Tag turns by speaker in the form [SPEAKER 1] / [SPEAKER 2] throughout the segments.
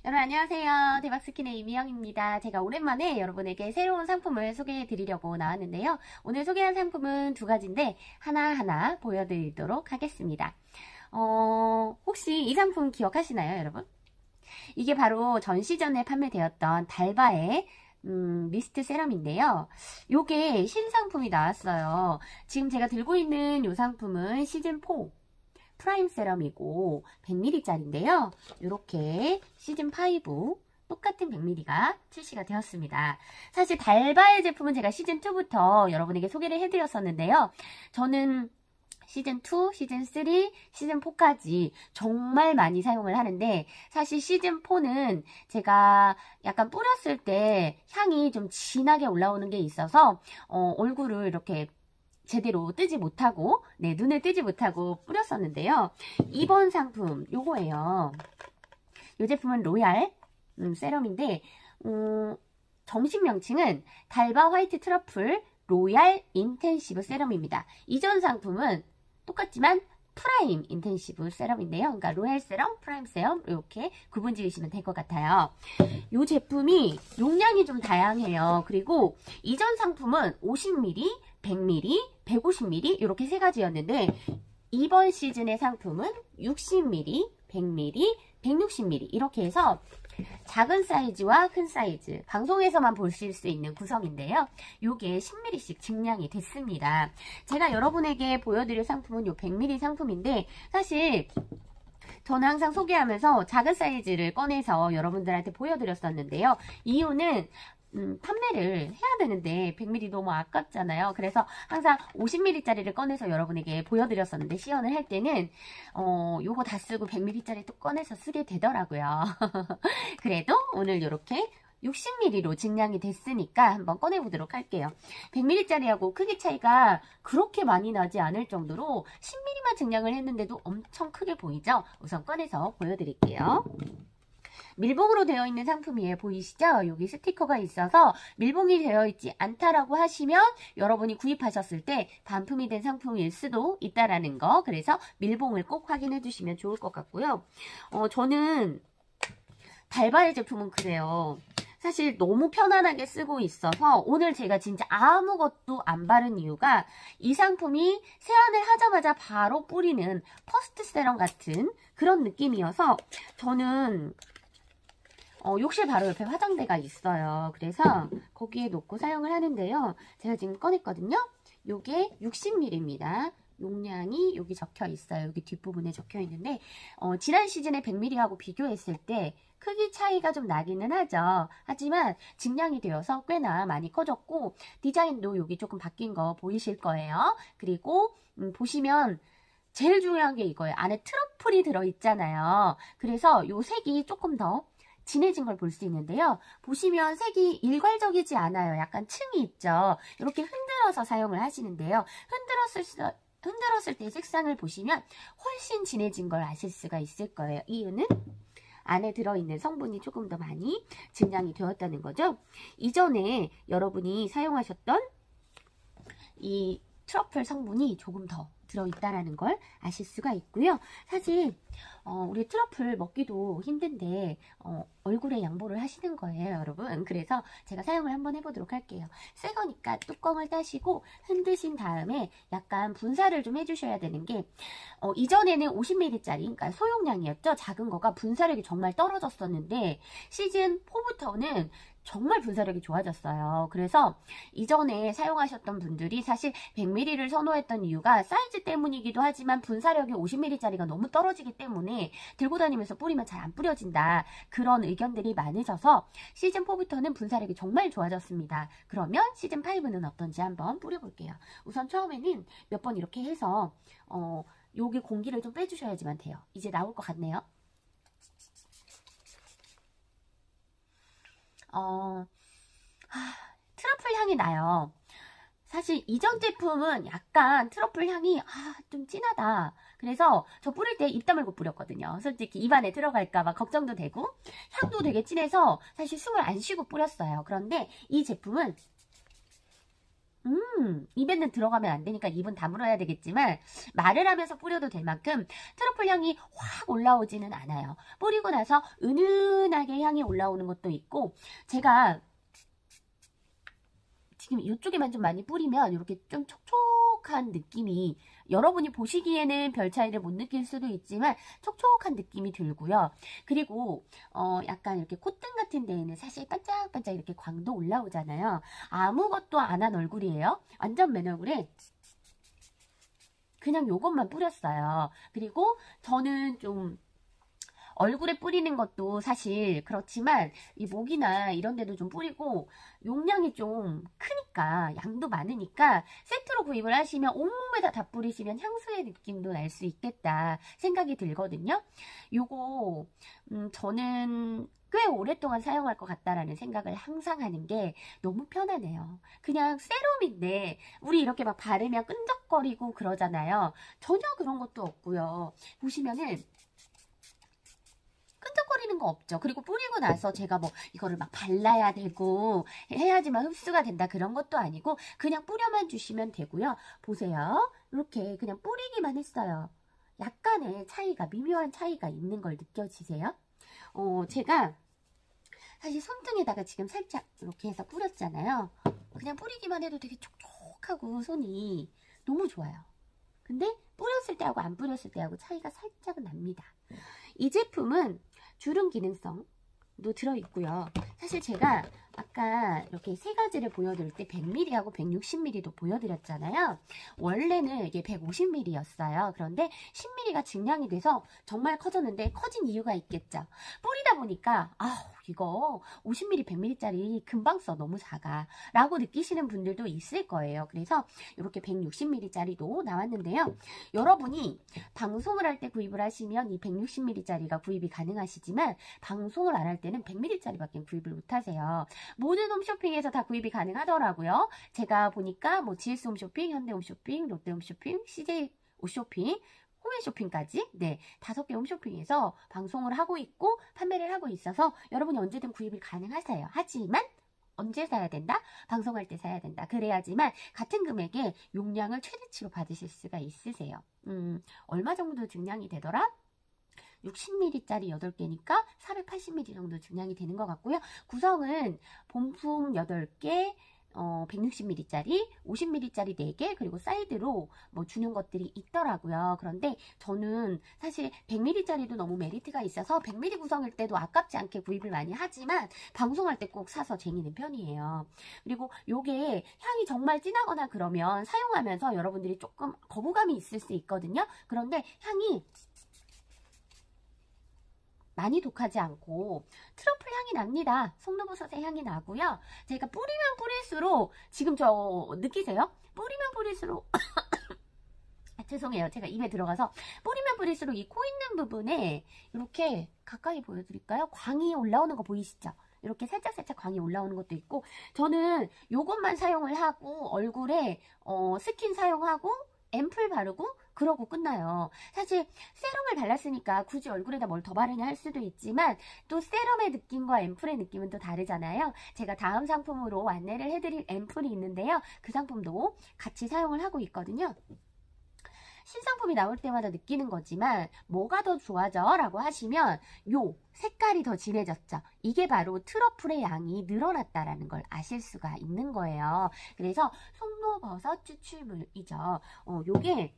[SPEAKER 1] 여러분 안녕하세요. 대박스킨의 이미영입니다. 제가 오랜만에 여러분에게 새로운 상품을 소개해 드리려고 나왔는데요. 오늘 소개한 상품은 두 가지인데 하나하나 보여드리도록 하겠습니다. 혹시 이 상품 기억하시나요, 여러분? 이게 바로 전시전에 판매되었던 달바의 미스트 세럼인데요. 요게 신상품이 나왔어요. 지금 제가 들고 있는 이 상품은 시즌4 프라임 세럼이고 100ml짜리인데요. 이렇게 시즌5 똑같은 100ml가 출시가 되었습니다. 사실 달바의 제품은 제가 시즌2부터 여러분에게 소개를 해드렸었는데요. 저는 시즌2, 시즌3, 시즌4까지 정말 많이 사용을 하는데 사실 시즌4는 제가 약간 뿌렸을 때 향이 좀 진하게 올라오는 게 있어서 얼굴을 이렇게 제대로 뜨지 못하고 눈을 뜨지 못하고 뿌렸었는데요. 이번 상품 요거예요. 이 제품은 로얄 세럼인데 정식 명칭은 달바 화이트 트러플 로얄 인텐시브 세럼입니다. 이전 상품은 똑같지만 프라임 인텐시브 세럼인데요. 그러니까 로얄 세럼, 프라임 세럼 이렇게 구분 지으시면 될 것 같아요. 이 제품이 용량이 좀 다양해요. 그리고 이전 상품은 50ml, 100ml, 150ml 이렇게 세 가지였는데 이번 시즌의 상품은 60ml, 100ml, 160ml 이렇게 해서 작은 사이즈와 큰 사이즈 방송에서만 보실 수 있는 구성인데요. 요게 10ml씩 증량이 됐습니다. 제가 여러분에게 보여드릴 상품은 요 100ml 상품인데 사실 저는 항상 소개하면서 작은 사이즈를 꺼내서 여러분들한테 보여드렸었는데요. 이유는 판매를 해야 되는데 100ml 너무 아깝잖아요. 그래서 항상 50ml짜리를 꺼내서 여러분에게 보여드렸었는데 시연을 할 때는 요거 다 쓰고 100ml짜리 또 꺼내서 쓰게 되더라고요. 그래도 오늘 이렇게 60ml로 증량이 됐으니까 한번 꺼내보도록 할게요. 100ml짜리하고 크기 차이가 그렇게 많이 나지 않을 정도로 10ml만 증량을 했는데도 엄청 크게 보이죠? 우선 꺼내서 보여드릴게요. 밀봉으로 되어 있는 상품이에요. 보이시죠? 여기 스티커가 있어서 밀봉이 되어 있지 않다라고 하시면 여러분이 구입하셨을 때 반품이 된 상품일 수도 있다라는 거. 그래서 밀봉을 꼭 확인해 주시면 좋을 것 같고요. 저는 달바의 제품은 그래요. 사실 너무 편안하게 쓰고 있어서 오늘 제가 진짜 아무것도 안 바른 이유가 이 상품이 세안을 하자마자 바로 뿌리는 퍼스트 세럼 같은 그런 느낌이어서 저는 욕실 바로 옆에 화장대가 있어요. 그래서 거기에 놓고 사용을 하는데요. 제가 지금 꺼냈거든요. 요게 60ml입니다. 용량이 여기 적혀 있어요. 여기 뒷부분에 적혀 있는데 지난 시즌에 100ml하고 비교했을 때 크기 차이가 좀 나기는 하죠. 하지만 증량이 되어서 꽤나 많이 커졌고 디자인도 여기 조금 바뀐 거 보이실 거예요. 그리고 보시면 제일 중요한 게 이거예요. 안에 트러플이 들어있잖아요. 그래서 요 색이 조금 더 진해진 걸 볼 수 있는데요. 보시면 색이 일괄적이지 않아요. 약간 층이 있죠. 이렇게 흔들어서 사용을 하시는데요. 흔들었을 때 색상을 보시면 훨씬 진해진 걸 아실 수가 있을 거예요. 이유는 안에 들어있는 성분이 조금 더 많이 증량이 되었다는 거죠. 이전에 여러분이 사용하셨던 이 트러플 성분이 조금 더 들어있다라는 걸 아실 수가 있고요. 사실 우리 트러플 먹기도 힘든데 얼굴에 양보를 하시는 거예요, 여러분. 그래서 제가 사용을 한번 해보도록 할게요. 새 거니까 뚜껑을 따시고 흔드신 다음에 약간 분사를 좀 해주셔야 되는 게 이전에는 50ml짜리, 그러니까 소용량이었죠. 작은 거가 분사력이 정말 떨어졌었는데 시즌 4부터는 정말 분사력이 좋아졌어요. 그래서 이전에 사용하셨던 분들이 사실 100ml를 선호했던 이유가 사이즈 때문이기도 하지만 분사력이 50ml짜리가 너무 떨어지기 때문에 들고 다니면서 뿌리면 잘 안 뿌려진다. 그런 의견들이 많으셔서 시즌4부터는 분사력이 정말 좋아졌습니다. 그러면 시즌5는 어떤지 한번 뿌려볼게요. 우선 처음에는 몇 번 이렇게 해서 여기 공기를 좀 빼주셔야지만 돼요. 이제 나올 것 같네요. 트러플 향이 나요. 사실 이전 제품은 약간 트러플 향이 좀 진하다. 그래서 저 뿌릴 때 입 다물고 뿌렸거든요. 솔직히 입안에 들어갈까봐 걱정도 되고 향도 되게 진해서 사실 숨을 안 쉬고 뿌렸어요. 그런데 이 제품은 입에는 들어가면 안 되니까 입은 다물어야 되겠지만 말을 하면서 뿌려도 될 만큼 트러플 향이 확 올라오지는 않아요. 뿌리고 나서 은은하게 향이 올라오는 것도 있고, 제가 지금 이쪽에만 좀 많이 뿌리면 이렇게 좀 촉촉한 느낌이, 여러분이 보시기에는 별 차이를 못 느낄 수도 있지만 촉촉한 느낌이 들고요. 그리고 약간 이렇게 콧등 같은 데에는 사실 반짝반짝 이렇게 광도 올라오잖아요. 아무것도 안 한 얼굴이에요. 완전 맨 얼굴에 그냥 요것만 뿌렸어요. 그리고 저는 좀 얼굴에 뿌리는 것도 사실 그렇지만 이 목이나 이런 데도 좀 뿌리고, 용량이 좀 크니까, 양도 많으니까 세트로 구입을 하시면 온몸에다 다 뿌리시면 향수의 느낌도 날 수 있겠다 생각이 들거든요. 요거 저는 꽤 오랫동안 사용할 것 같다라는 생각을 항상 하는 게, 너무 편하네요. 그냥 세럼인데 우리 이렇게 막 바르면 끈적거리고 그러잖아요. 전혀 그런 것도 없고요. 보시면은 끈적거리는 거 없죠. 그리고 뿌리고 나서 제가 뭐 이거를 막 발라야 되고 해야지만 흡수가 된다, 그런 것도 아니고 그냥 뿌려만 주시면 되고요. 보세요. 이렇게 그냥 뿌리기만 했어요. 약간의 차이가, 미묘한 차이가 있는 걸 느껴지세요? 제가 사실 손등에다가 지금 살짝 이렇게 해서 뿌렸잖아요. 그냥 뿌리기만 해도 되게 촉촉하고 손이 너무 좋아요. 근데 뿌렸을 때하고 안 뿌렸을 때하고 차이가 살짝은 납니다. 이 제품은 주름 기능성도 들어있고요. 사실 제가 아까 이렇게 세 가지를 보여드릴 때 100ml하고 160ml도 보여드렸잖아요. 원래는 이게 150ml였어요. 그런데 10ml가 증량이 돼서 정말 커졌는데, 커진 이유가 있겠죠. 뿌리다 보니까 이거 50ml, 100ml짜리 금방 써, 너무 작아 라고 느끼시는 분들도 있을 거예요. 그래서 이렇게 160ml짜리도 나왔는데요. 여러분이 방송을 할 때 구입을 하시면 이 160ml짜리가 구입이 가능하시지만, 방송을 안 할 때는 100ml짜리밖에 구입을 못하세요. 모든 홈쇼핑에서 다 구입이 가능하더라고요. 제가 보니까 뭐 GS 홈쇼핑, 현대 홈쇼핑, 롯데 홈쇼핑, CJ 홈쇼핑, 홈앤쇼핑까지 5개 홈쇼핑에서 방송을 하고 있고 판매를 하고 있어서 여러분이 언제든 구입이 가능하세요. 하지만 언제 사야 된다? 방송할 때 사야 된다. 그래야지만 같은 금액의 용량을 최대치로 받으실 수가 있으세요. 얼마 정도 증량이 되더라? 60ml짜리 8개니까 480ml 정도 증량이 되는 것 같고요. 구성은 본품 8개, 160ml짜리, 50ml짜리 4개, 그리고 사이드로 뭐 주는 것들이 있더라고요. 그런데 저는 사실 100ml짜리도 너무 메리트가 있어서 100ml 구성일 때도 아깝지 않게 구입을 많이 하지만, 방송할 때 꼭 사서 쟁이는 편이에요. 그리고 요게 향이 정말 진하거나 그러면 사용하면서 여러분들이 조금 거부감이 있을 수 있거든요. 그런데 향이 많이 독하지 않고 트러플 향이 납니다. 송로버섯의 향이 나고요. 제가 뿌리면 뿌릴수록, 지금 저 느끼세요? 뿌리면 뿌릴수록 죄송해요. 제가 입에 들어가서 뿌리면 뿌릴수록 이 코 있는 부분에 이렇게 가까이 보여드릴까요? 광이 올라오는 거 보이시죠? 이렇게 살짝살짝 광이 올라오는 것도 있고, 저는 요것만 사용을 하고 얼굴에 스킨 사용하고 앰플 바르고 그러고 끝나요. 사실 세럼을 발랐으니까 굳이 얼굴에다 뭘 더 바르냐 할 수도 있지만, 또 세럼의 느낌과 앰플의 느낌은 또 다르잖아요. 제가 다음 상품으로 안내를 해드릴 앰플이 있는데요. 그 상품도 같이 사용을 하고 있거든요. 신상품이 나올 때마다 느끼는 거지만 뭐가 더 좋아져? 라고 하시면 요 색깔이 더 진해졌죠. 이게 바로 트러플의 양이 늘어났다라는 걸 아실 수가 있는 거예요. 그래서 송로버섯 추출물이죠. 요게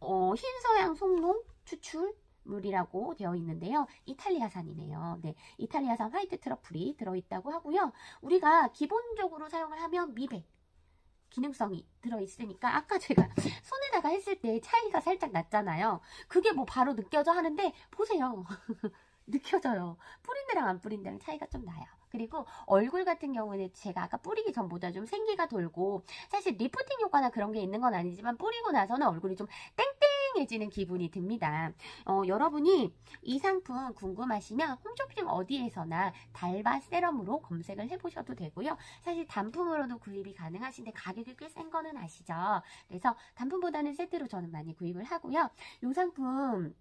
[SPEAKER 1] 흰서양 송로 추출물이라고 되어 있는데요. 이탈리아산이네요. 이탈리아산 화이트 트러플이 들어있다고 하고요. 우리가 기본적으로 사용을 하면 미백 기능성이 들어있으니까, 아까 제가 손에다가 했을 때 차이가 살짝 났잖아요. 그게 뭐 바로 느껴져 하는데, 보세요. 느껴져요. 뿌린 데랑 안 뿌린 데랑 차이가 좀 나요. 그리고 얼굴 같은 경우는 제가 아까 뿌리기 전보다 좀 생기가 돌고, 사실 리프팅 효과나 그런 게 있는 건 아니지만 뿌리고 나서는 얼굴이 좀 힐링해지는 기분이 듭니다. 여러분이 이 상품 궁금하시면 홈쇼핑 어디에서나 달바 세럼으로 검색을 해보셔도 되고요. 사실 단품으로도 구입이 가능하신데 가격이 꽤 센 거는 아시죠? 그래서 단품보다는 세트로 저는 많이 구입을 하고요. 이 상품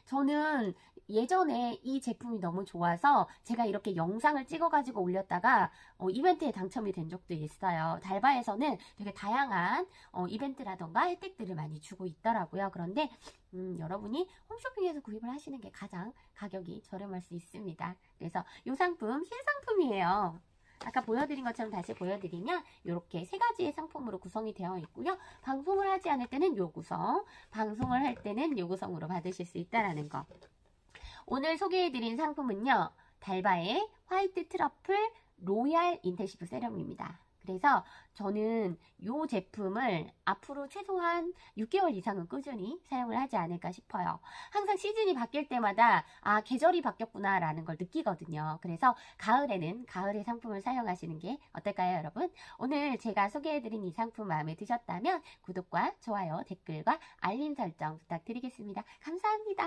[SPEAKER 1] 저는 예전에 이 제품이 너무 좋아서 제가 이렇게 영상을 찍어가지고 올렸다가 이벤트에 당첨이 된 적도 있어요. 달바에서는 되게 다양한 이벤트라던가 혜택들을 많이 주고 있더라고요. 그런데 여러분이 홈쇼핑에서 구입을 하시는 게 가장 가격이 저렴할 수 있습니다. 그래서 이 상품 신상품이에요. 아까 보여드린 것처럼 다시 보여드리면 이렇게 세 가지의 상품으로 구성이 되어 있고요. 방송을 하지 않을 때는 요 구성, 방송을 할 때는 요 구성으로 받으실 수 있다는 거. 오늘 소개해드린 상품은요. 달바의 화이트 트러플 로얄 인텐시브 세럼입니다. 그래서 저는 이 제품을 앞으로 최소한 6개월 이상은 꾸준히 사용을 하지 않을까 싶어요. 항상 시즌이 바뀔 때마다 계절이 바뀌었구나 라는 걸 느끼거든요. 그래서 가을에는 가을의 상품을 사용하시는 게 어떨까요, 여러분? 오늘 제가 소개해드린 이 상품 마음에 드셨다면 구독과 좋아요, 댓글과 알림 설정 부탁드리겠습니다. 감사합니다.